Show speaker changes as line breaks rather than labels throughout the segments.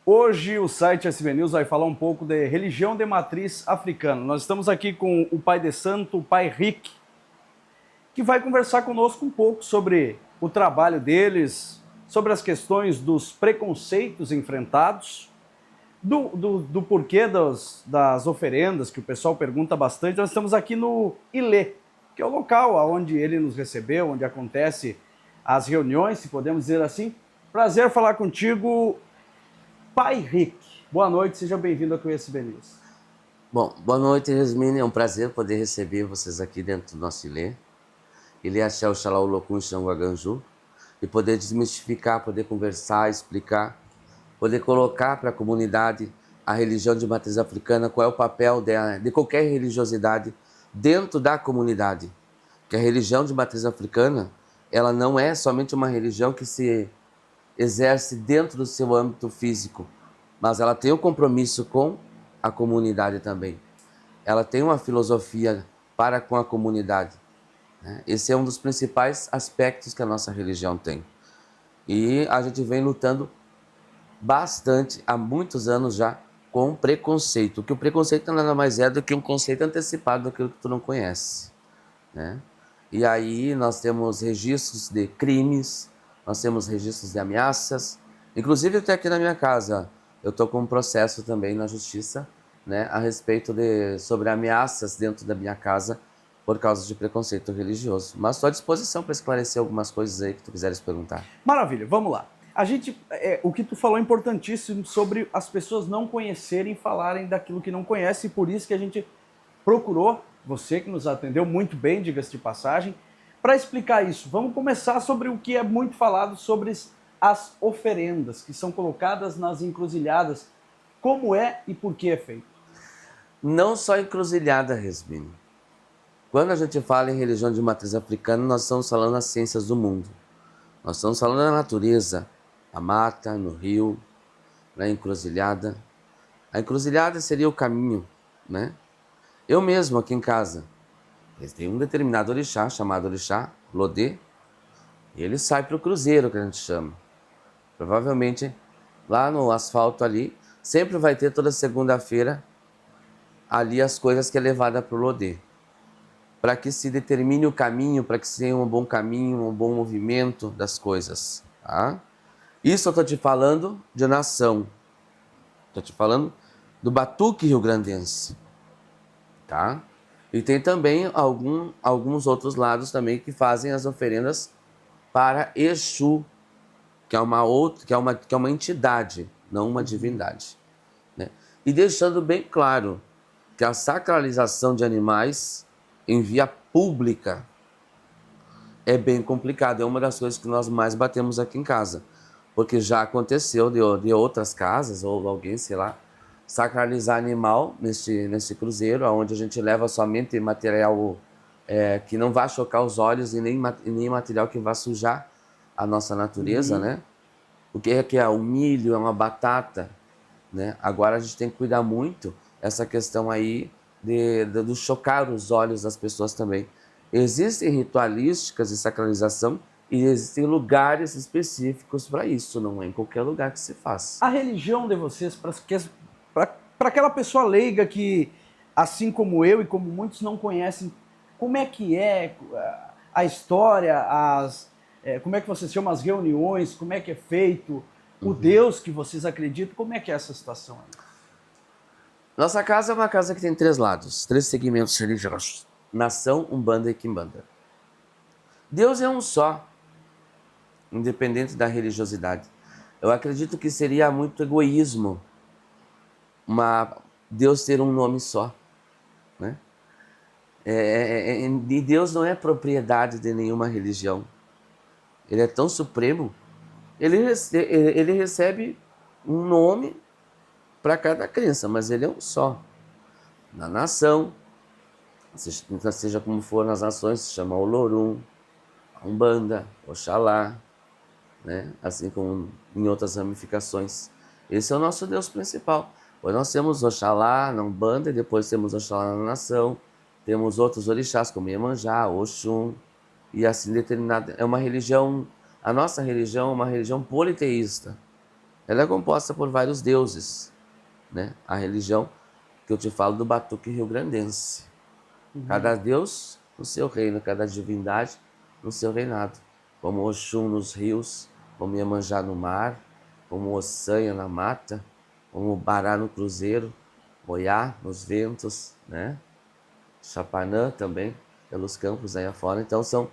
Hoje o site SB News vai falar um pouco de religião de matriz africana. Nós estamos aqui com o pai de santo, o pai Rick, que vai conversar conosco um pouco sobre o trabalho deles, sobre as questões dos preconceitos enfrentados, do porquê das oferendas, que o pessoal pergunta bastante. Nós estamos aqui no Ilê, que é o local onde ele nos recebeu, onde acontece as reuniões, se podemos dizer assim. Prazer falar contigo, Pai Rick. Boa noite, seja bem-vindo ao USB News.
Bom, boa noite, Yasmine. É um prazer poder receber vocês aqui dentro do nosso Ilê. Ilê Axé Oxalá Olokun Xanguaganju. E poder desmistificar, poder conversar, explicar, poder colocar para a comunidade a religião de matriz africana, qual é o papel de qualquer religiosidade dentro da comunidade. Que a religião de matriz africana, ela não é somente uma religião que se exerce dentro do seu âmbito físico, mas ela tem um compromisso com a comunidade também. Ela tem uma filosofia para com a comunidade. Esse é um dos principais aspectos que a nossa religião tem. E a gente vem lutando bastante, há muitos anos já, com preconceito. Que o preconceito nada mais é do que um conceito antecipado daquilo que tu não conhece, né? E aí nós temos registros de crimes, nós temos registros de ameaças. Inclusive até aqui na minha casa, eu estou com um processo também na justiça, né, a respeito sobre ameaças dentro da minha casa por causa de preconceito religioso. Mas estou à disposição para esclarecer algumas coisas aí que tu quiseres perguntar.
Maravilha, vamos lá. O que tu falou é importantíssimo sobre as pessoas não conhecerem e falarem daquilo que não conhece, e por isso que a gente procurou, você que nos atendeu muito bem, diga-se de passagem, para explicar isso. Vamos começar sobre o que é muito falado sobre as oferendas que são colocadas nas encruzilhadas. Como é e por que é feito?
Não só encruzilhada, Resmini. Quando a gente fala em religião de matriz africana, nós estamos falando das ciências do mundo. Nós estamos falando da natureza, a mata, no rio, na encruzilhada. A encruzilhada seria o caminho, né? Eu mesmo aqui em casa, tem um determinado orixá chamado orixá Lodê, e ele sai para o cruzeiro, que a gente chama. Provavelmente lá no asfalto ali, sempre vai ter toda segunda-feira ali as coisas que é levada para o Lodê, para que se determine o caminho, para que se tenha um bom caminho, um bom movimento das coisas, tá? Isso eu estou te falando de nação, estou te falando do Batuque Rio-Grandense, tá? E tem também alguns outros lados também que fazem as oferendas para Exu, que é uma entidade, não uma divindade, né? E deixando bem claro que a sacralização de animais em via pública é bem complicado, é uma das coisas que nós mais batemos aqui em casa, porque já aconteceu de outras casas, ou alguém, sei lá, sacralizar animal nesse cruzeiro, onde a gente leva somente material que não vai chocar os olhos e nem material que vai sujar a nossa natureza, né? O que é o milho, é uma batata, né? Agora a gente tem que cuidar muito essa questão aí de chocar os olhos das pessoas também. Existem ritualísticas de sacralização e existem lugares específicos para isso, não é em qualquer lugar que se faz.
A religião de vocês, para aquela pessoa leiga que, assim como eu e como muitos não conhecem, como é que é a história, como é que vocês chamam as reuniões, como é que é feito, o Deus que vocês acreditam, como é que é essa situação aí?
Nossa casa é uma casa que tem 3 lados, 3 segmentos religiosos: nação, umbanda e quimbanda. Deus é um só, independente da religiosidade. Eu acredito que seria muito egoísmo Deus ter um nome só, né? E Deus não é propriedade de nenhuma religião. Ele é tão supremo, ele recebe um nome para cada crença, mas ele é um só. Na nação, seja como for nas nações, se chama Olorum, Umbanda, Oxalá, né? Assim como em outras ramificações. Esse é o nosso Deus principal. Pois nós temos Oxalá na Umbanda e depois temos Oxalá na nação. Temos outros orixás como Iemanjá, Oxum, e assim determinada. É uma religião, a nossa religião é uma religião politeísta. ela é composta por vários deuses, né? A religião que eu te falo do Batuque Rio-Grandense. Cada deus no seu reino, cada divindade no seu reinado. Como Oxum nos rios, como Iemanjá no mar, como Ossanha na mata, como Bará no cruzeiro, Moiá nos ventos, né? Chapanã também, pelos campos aí afora. Então são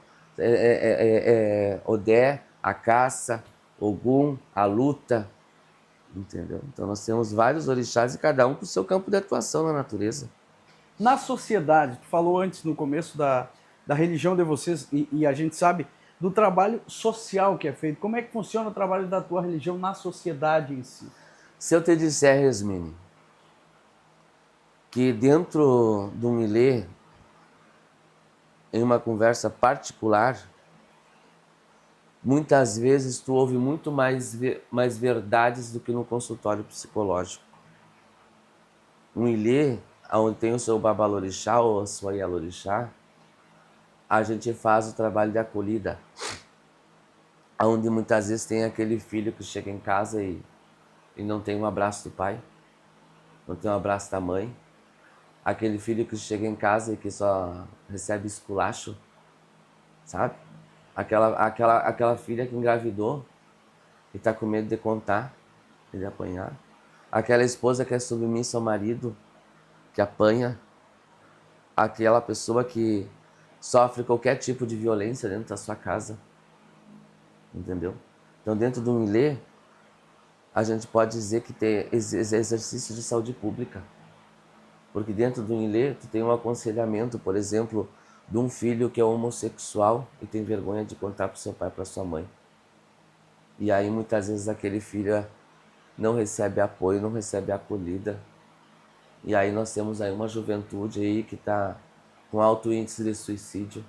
Odé, a caça, Ogum, a luta, entendeu? Então nós temos vários orixás e cada um com o seu campo de atuação na natureza.
Na sociedade, tu falou antes no começo da religião de vocês, e a gente sabe do trabalho social que é feito. Como é que funciona o trabalho da tua religião na sociedade em si?
Se eu te disser, Resmini, que dentro de um ilê, em uma conversa particular, muitas vezes tu ouve muito mais verdades do que no consultório psicológico. Um ilê, onde tem o seu babalorixá ou a sua ialorixá, a gente faz o trabalho de acolhida, onde muitas vezes tem aquele filho que chega em casa e não tem um abraço do pai, não tem um abraço da mãe, aquele filho que chega em casa e que só recebe esculacho, sabe? Aquela filha que engravidou e está com medo de contar e de apanhar. Aquela esposa que é submissa ao marido, que apanha. Aquela pessoa que sofre qualquer tipo de violência dentro da sua casa. Entendeu? Então, dentro do milê, a gente pode dizer que tem exercício de saúde pública. Porque dentro do milê, tu tem um aconselhamento, por exemplo, de um filho que é homossexual e tem vergonha de contar para o seu pai e para sua mãe. E aí, muitas vezes, aquele filho não recebe apoio, não recebe acolhida. E aí nós temos aí uma juventude aí que está com alto índice de suicídio.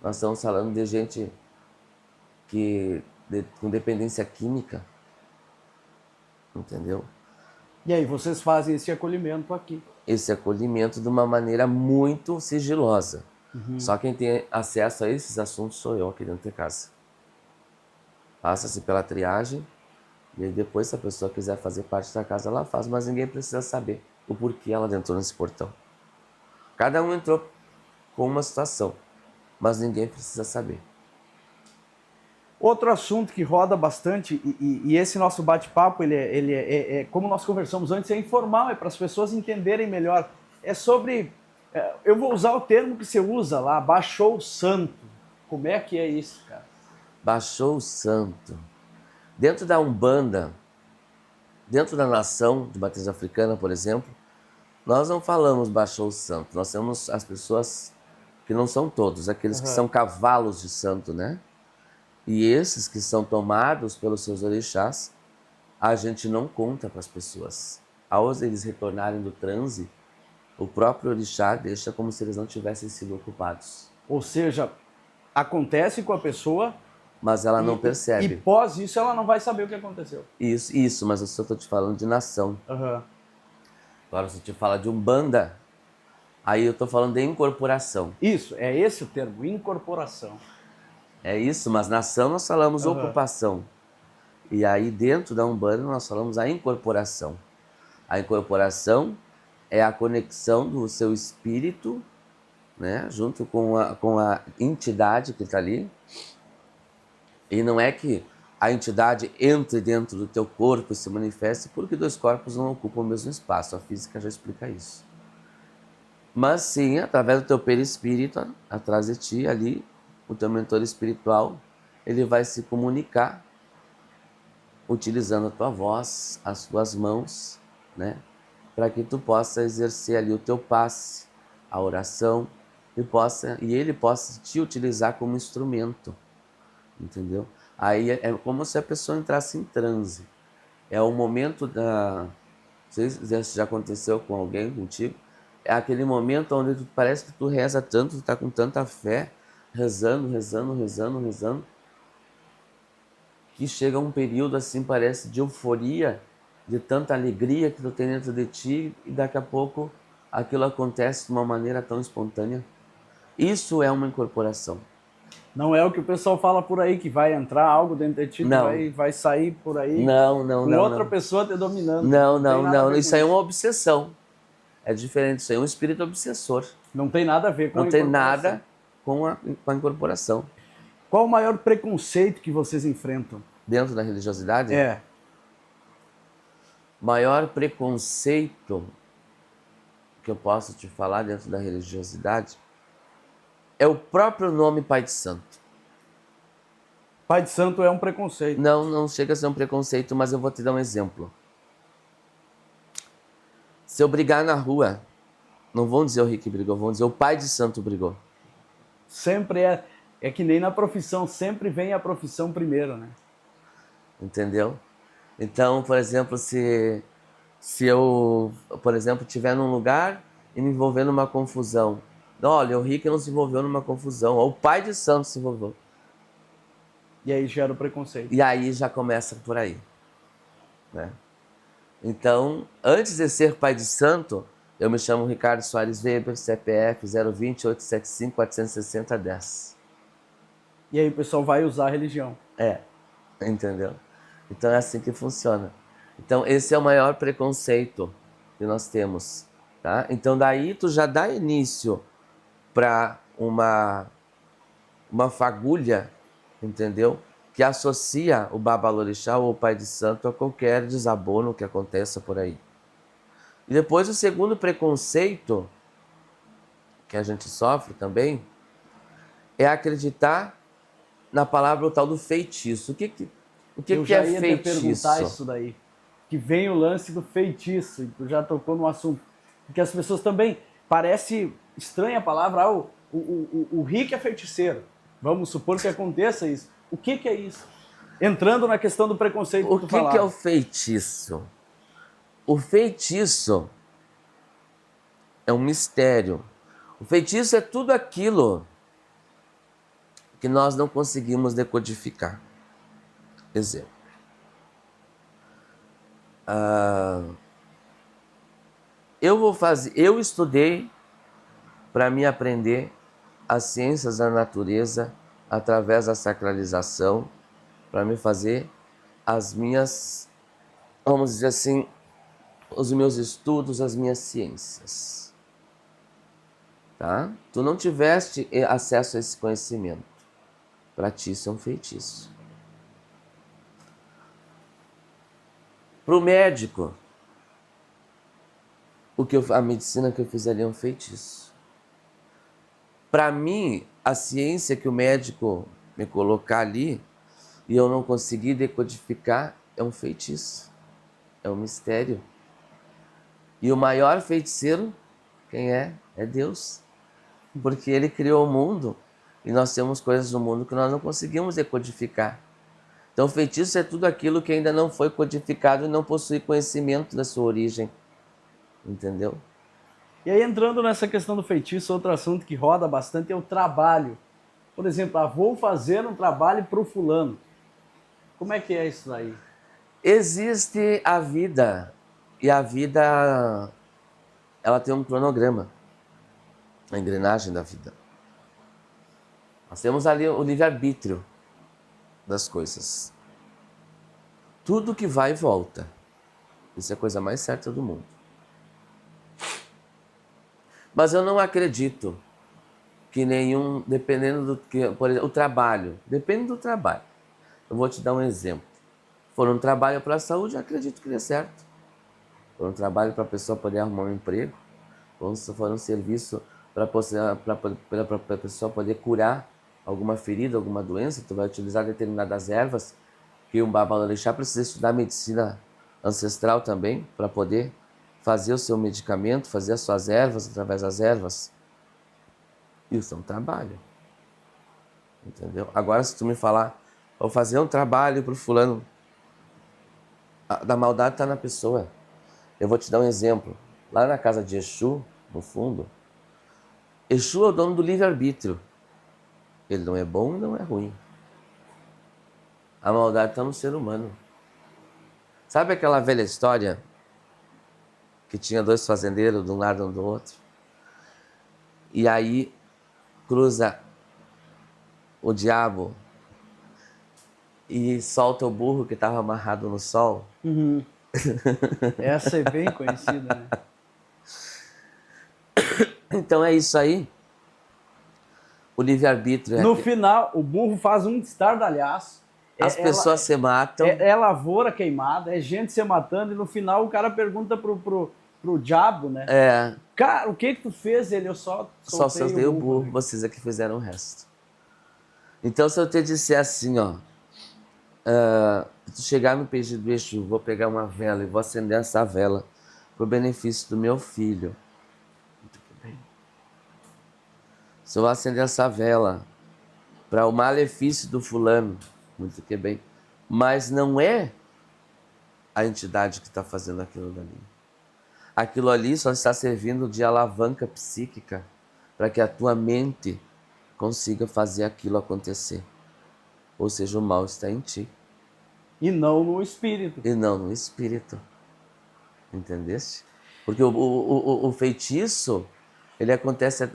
Nós estamos falando de gente com dependência química, entendeu?
E aí, vocês fazem esse acolhimento aqui?
Esse acolhimento de uma maneira muito sigilosa. Só quem tem acesso a esses assuntos sou eu aqui dentro de casa. Passa-se pela triagem e aí depois, se a pessoa quiser fazer parte da casa, ela faz, mas ninguém precisa saber o porquê ela entrou nesse portão. Cada um entrou com uma situação, mas ninguém precisa saber.
Outro assunto que roda bastante, e esse nosso bate-papo, como nós conversamos antes, é informal, é para as pessoas entenderem melhor. É sobre, eu vou usar o termo que você usa lá, baixou o santo. Como é que é isso, cara?
Baixou o santo. Dentro da Umbanda, dentro da nação de matriz africana, por exemplo, nós não falamos baixou o santo. Nós temos as pessoas que não são todos, aqueles que são cavalos de santo, né? E esses que são tomados pelos seus orixás, a gente não conta para as pessoas. Ao eles retornarem do transe, o próprio orixá deixa como se eles não tivessem sido ocupados.
Ou seja, acontece com a pessoa,
mas ela não percebe.
E pós isso ela não vai saber o que aconteceu.
Isso, mas eu só estou te falando de nação. Agora, se eu te falar de Umbanda, aí eu estou falando de incorporação.
Isso, é esse o termo, incorporação.
É isso, mas nação nós falamos ocupação. E aí dentro da Umbanda nós falamos a incorporação. A incorporação é a conexão do seu espírito, né, junto com a entidade que está ali. E não é que a entidade entre dentro do teu corpo e se manifeste, porque dois corpos não ocupam o mesmo espaço. A física já explica isso. Mas sim, através do teu perispírito, atrás de ti ali, o teu mentor espiritual, ele vai se comunicar utilizando a tua voz, as tuas mãos, né? Para que tu possa exercer ali o teu passe, a oração, e ele possa te utilizar como instrumento, entendeu? Aí é como se a pessoa entrasse em transe. É o momento da... Não sei se já aconteceu com alguém, contigo. É aquele momento onde parece que tu reza tanto, tu tá com tanta fé, rezando, que chega um período assim, parece de euforia, de tanta alegria que tu tem dentro de ti, e daqui a pouco aquilo acontece de uma maneira tão espontânea. Isso é uma incorporação.
Não é o que o pessoal fala por aí, que vai entrar algo dentro de ti,
Não.
vai sair por aí
Não,
com outra pessoa te dominando.
Não,
tem nada a ver
isso
com
aí é uma obsessão. É diferente, isso aí é um espírito obsessor.
Não tem nada a ver com
Não
a
tem
incorporação.
nada com a incorporação.
Qual o maior preconceito que vocês enfrentam?
Dentro da religiosidade?
É,
Maior preconceito que eu posso te falar dentro da religiosidade é o próprio nome Pai de Santo.
Pai de Santo é um preconceito.
Não chega a ser um preconceito, mas eu vou te dar um exemplo. Se eu brigar na rua, não vão dizer o Rick brigou, vão dizer o Pai de Santo brigou.
Sempre é que nem na profissão, sempre vem a profissão primeiro, né?
Entendeu? Então, por exemplo, se eu, por exemplo, estiver num lugar e me envolver numa confusão, olha, o Rick não se envolveu numa confusão, ou o Pai de Santo se envolveu.
E aí gera o preconceito.
E aí já começa por aí, né? Então, antes de ser pai de santo, eu me chamo Ricardo Soares Weber, CPF 020 875 460 10.
E aí o pessoal vai usar a religião.
Entendeu? Então é assim que funciona. Então esse é o maior preconceito que nós temos, tá? Então daí tu já dá início para uma fagulha, entendeu? Que associa o Babalorixá ou o Pai de Santo a qualquer desabono que aconteça por aí. E depois o segundo preconceito que a gente sofre também é acreditar na palavra o tal do feitiço. O que
Eu
é
já ia te
feitiço?
perguntar isso daí. Que vem o lance do feitiço, e tu já tocou no assunto. Porque as pessoas também, parece estranha a palavra, o Rick é feiticeiro. Vamos supor que aconteça isso. O que é isso? Entrando na questão do preconceito que
O
tu
que é
falava.
o feitiço? O feitiço é um mistério. O feitiço é tudo aquilo que nós não conseguimos decodificar. Exemplo. Eu estudei para me aprender as ciências da natureza através da sacralização, para me fazer as minhas, vamos dizer assim, os meus estudos, as minhas ciências. Tá? Tu não tiveste acesso a esse conhecimento. Para ti isso é um feitiço. Para o médico, a medicina que eu fiz ali é um feitiço. Para mim, a ciência que o médico me colocar ali e eu não conseguir decodificar é um feitiço. É um mistério. E o maior feiticeiro, quem é? É Deus. Porque Ele criou o mundo e nós temos coisas no mundo que nós não conseguimos decodificar. Então, feitiço é tudo aquilo que ainda não foi codificado e não possui conhecimento da sua origem. Entendeu?
E aí, entrando nessa questão do feitiço, outro assunto que roda bastante é o trabalho. Por exemplo, vou fazer um trabalho para o fulano. Como é que é isso daí?
Existe a vida. E a vida, ela tem um cronograma. A engrenagem da vida. Nós temos ali o livre-arbítrio das coisas. Tudo que vai e volta. Isso é a coisa mais certa do mundo. Mas eu não acredito que nenhum, dependendo do que, por exemplo, o trabalho, depende do trabalho. Eu vou te dar um exemplo. For um trabalho para a saúde, eu acredito que dê certo. For um trabalho para a pessoa poder arrumar um emprego, ou se for um serviço para a pessoa poder curar alguma ferida, alguma doença, tu vai utilizar determinadas ervas, que um babalorixá precisa estudar medicina ancestral também, para poder fazer o seu medicamento, fazer as suas ervas através das ervas. Isso é um trabalho. Entendeu? Agora, se tu me falar, vou fazer um trabalho para o fulano, da maldade está na pessoa. Eu vou te dar um exemplo. Lá na casa de Exu, no fundo, Exu é o dono do livre-arbítrio. Ele não é bom e não é ruim. A maldade está no ser humano. Sabe aquela velha história que tinha dois fazendeiros de um lado e um do outro? E aí cruza o diabo e solta o burro que estava amarrado no sol.
Uhum. Essa é bem conhecida, né?
Então é isso aí. O livre-arbítrio é
No
que
final, o burro faz um estardalhaço.
as pessoas se matam.
É lavoura queimada, é gente se matando, e no final o cara pergunta pro diabo, né? Cara, o que tu fez? Ele, eu só
soltei o burro,
né?
vocês é que fizeram o resto. Então, se eu te disser assim, ó, tu chegar no peixe do Exu, vou pegar uma vela e vou acender essa vela pro benefício do meu filho. Muito que bem. Se eu acender essa vela para o malefício do fulano, muito que bem. Mas não é a entidade que está fazendo aquilo dali. Aquilo ali só está servindo de alavanca psíquica para que a tua mente consiga fazer aquilo acontecer. Ou seja, o mal está em ti.
E não no espírito.
E não no espírito. Entendeste? Porque o feitiço, ele acontece...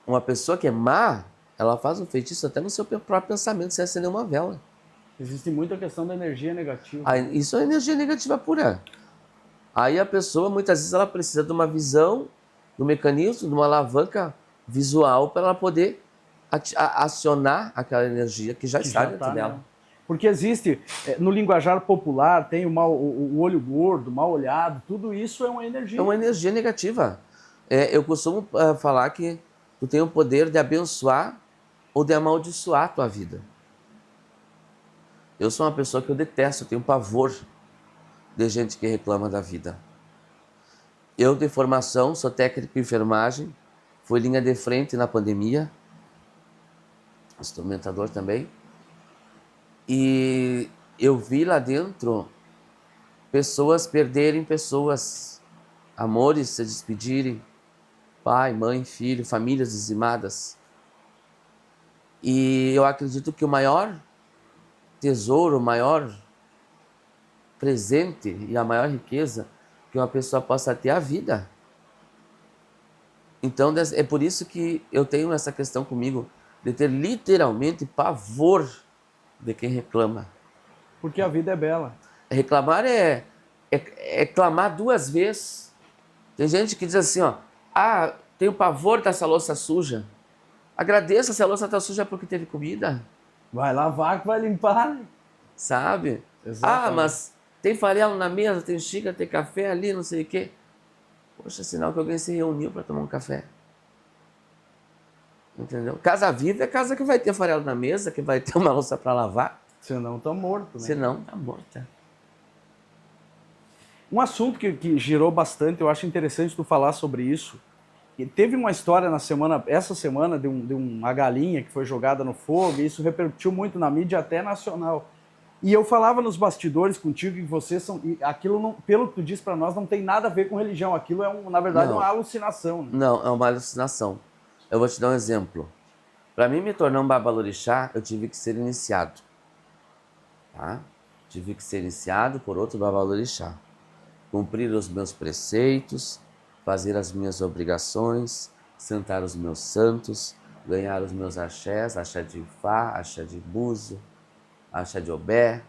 Uma pessoa que é má, ela faz um feitiço até no seu próprio pensamento, sem acender uma vela.
Existe muita questão da energia negativa.
Isso é energia negativa pura. Aí a pessoa, muitas vezes, ela precisa de uma visão, de um mecanismo, de uma alavanca visual para ela poder acionar aquela energia que já está dentro dela.
Porque existe, no linguajar popular, tem o olho gordo, mal olhado, tudo isso é uma energia.
É uma energia negativa. Eu costumo falar que tu tem o poder de abençoar ou de amaldiçoar a tua vida. Eu sou uma pessoa que eu detesto, eu tenho pavor de gente que reclama da vida. Eu, de formação, sou técnico em enfermagem, fui linha de frente na pandemia, instrumentador também, e eu vi lá dentro pessoas perderem pessoas, amores se despedirem, pai, mãe, filho, famílias dizimadas. E eu acredito que o maior tesouro, o maior presente e a maior riqueza que uma pessoa possa ter é a vida. Então é por isso que eu tenho essa questão comigo de ter literalmente pavor de quem reclama.
Porque a vida é bela.
Reclamar é clamar duas vezes. Tem gente que diz assim, ó, tenho pavor dessa louça suja. Agradeça se a louça está suja porque teve comida.
Vai lavar que vai limpar.
Sabe?
Exatamente.
Mas tem farelo na mesa, tem xícara, tem café ali, não sei o quê. Poxa, sinal que alguém se reuniu para tomar um café. Entendeu? Casa viva é casa que vai ter farelo na mesa, que vai ter uma louça para lavar.
Senão tá morto, né?
Senão tá morta.
Um assunto que girou bastante, eu acho interessante tu falar sobre isso. E teve uma história essa semana de uma galinha que foi jogada no fogo, e isso repercutiu muito na mídia, até nacional. E eu falava nos bastidores contigo que vocês são... E aquilo, não, pelo que tu disse para nós, não tem nada a ver com religião. Aquilo é, na verdade, uma alucinação. Né?
Não, é uma alucinação. Eu vou te dar um exemplo. Para mim me tornar um babalorixá, eu tive que ser iniciado. Tá? Tive que ser iniciado por outro babalorixá. Cumprir os meus preceitos, fazer as minhas obrigações, sentar os meus santos, ganhar os meus axés, axé de Ifá, axé de Búzio, axé de Obé,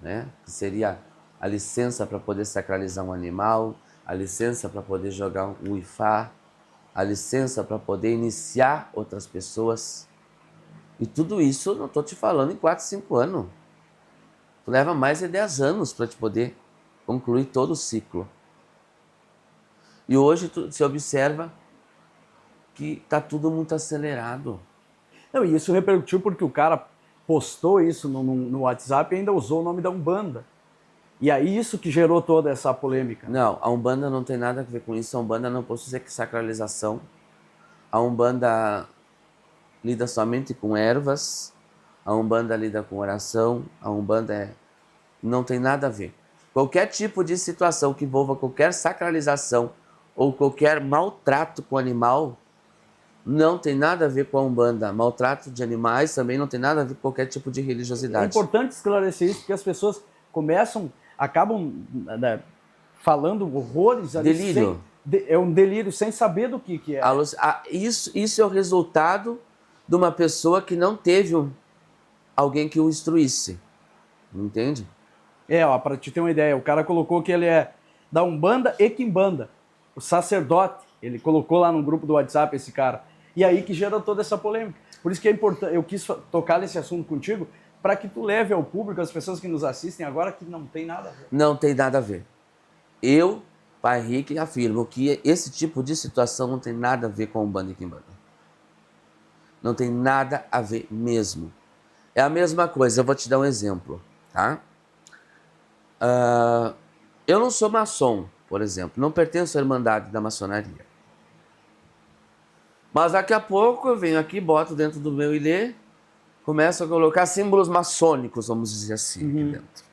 né? Que seria a licença para poder sacralizar um animal, a licença para poder jogar um Ifá, a licença para poder iniciar outras pessoas. E tudo isso eu não estou te falando em 4, 5 anos. Tu leva mais de 10 anos para te poder concluir todo o ciclo. E hoje se observa que está tudo muito acelerado.
Não, e isso repercutiu porque o cara postou isso no WhatsApp e ainda usou o nome da Umbanda. E aí isso que gerou toda essa polêmica.
Não, a Umbanda não tem nada a ver com isso. A Umbanda não possui sacralização. A Umbanda lida somente com ervas. A Umbanda lida com oração. A Umbanda não tem nada a ver. Qualquer tipo de situação que envolva qualquer sacralização ou qualquer maltrato com o animal não tem nada a ver com a Umbanda. Maltrato de animais também não tem nada a ver com qualquer tipo de religiosidade.
É importante esclarecer isso, porque as pessoas acabam falando horrores ali.
Delírio.
É um delírio sem saber do que é.
Isso é o resultado de uma pessoa que não teve alguém que o instruísse. Entende?
Ó, para te ter uma ideia, o cara colocou que ele é da Umbanda e Quimbanda. O sacerdote, ele colocou lá no grupo do WhatsApp esse cara. E aí que gerou toda essa polêmica. Por isso que é importante, eu quis tocar nesse assunto contigo, para que tu leve ao público, as pessoas que nos assistem agora, que não tem nada a ver.
Não tem nada a ver. Eu, Pai Rick, afirmo que esse tipo de situação não tem nada a ver com Umbanda e Quimbanda. Não tem nada a ver mesmo. É a mesma coisa, eu vou te dar um exemplo, tá? Eu não sou maçom, por exemplo, não pertenço à Irmandade da Maçonaria. Mas daqui a pouco eu venho aqui, boto dentro do meu ilê, começo a colocar símbolos maçônicos, vamos dizer assim, aqui dentro.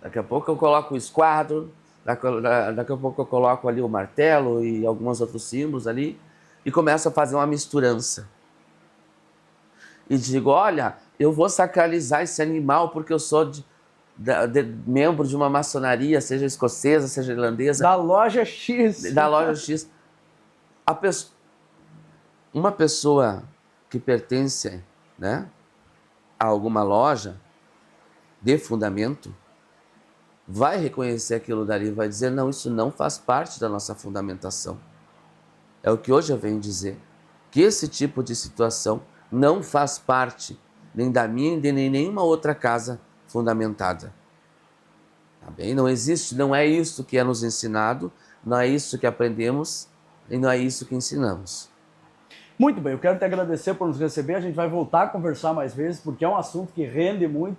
Daqui a pouco eu coloco o esquadro, daqui a pouco eu coloco ali o martelo e alguns outros símbolos ali, e começo a fazer uma misturança. E digo, olha, eu vou sacralizar esse animal porque eu sou membro de uma maçonaria, seja escocesa, seja irlandesa.
Da loja X.
Da loja X. Uma pessoa que pertence, né, a alguma loja de fundamento vai reconhecer aquilo dali e vai dizer, não, isso não faz parte da nossa fundamentação. É o que hoje eu venho dizer, que esse tipo de situação não faz parte nem da minha, nem nenhuma outra casa fundamentada. Tá bem? Não existe, não é isso que é nos ensinado, não é isso que aprendemos e não é isso que ensinamos.
Muito bem, eu quero te agradecer por nos receber, a gente vai voltar a conversar mais vezes, porque é um assunto que rende muito.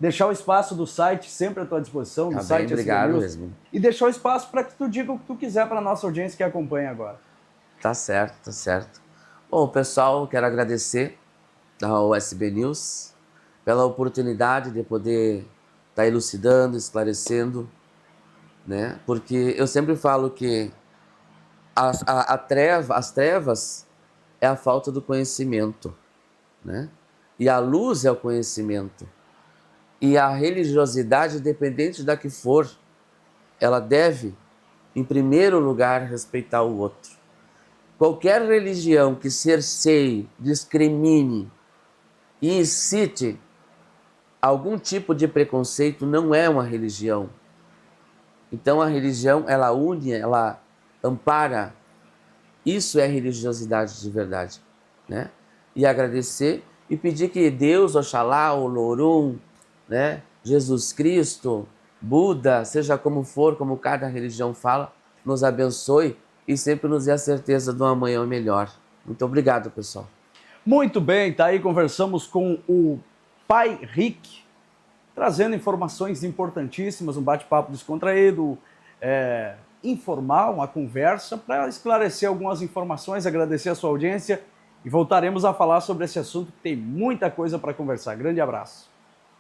Deixar o espaço do site sempre à tua disposição, do site
bem, obrigado mesmo.
E deixar o espaço para que tu diga o que tu quiser para a nossa audiência que acompanha agora.
Tá certo, tá certo. Bom, pessoal, quero agradecer ao SB News pela oportunidade de poder estar elucidando, esclarecendo, né? Porque eu sempre falo que as trevas é a falta do conhecimento, né? E a luz é o conhecimento. E a religiosidade, independente da que for, ela deve, em primeiro lugar, respeitar o outro. Qualquer religião que cerceie, discrimine e incite algum tipo de preconceito não é uma religião. Então a religião, ela une, ela ampara. Isso é religiosidade de verdade, né? E agradecer e pedir que Deus, Oxalá, Olorum, né? Jesus Cristo, Buda, seja como for, como cada religião fala, nos abençoe e sempre nos dê a certeza de um amanhã melhor. Muito obrigado, pessoal.
Muito bem, tá aí, conversamos com o Pai Rick, trazendo informações importantíssimas, um bate-papo descontraído, informal, uma conversa para esclarecer algumas informações, agradecer a sua audiência e voltaremos a falar sobre esse assunto que tem muita coisa para conversar. Grande abraço.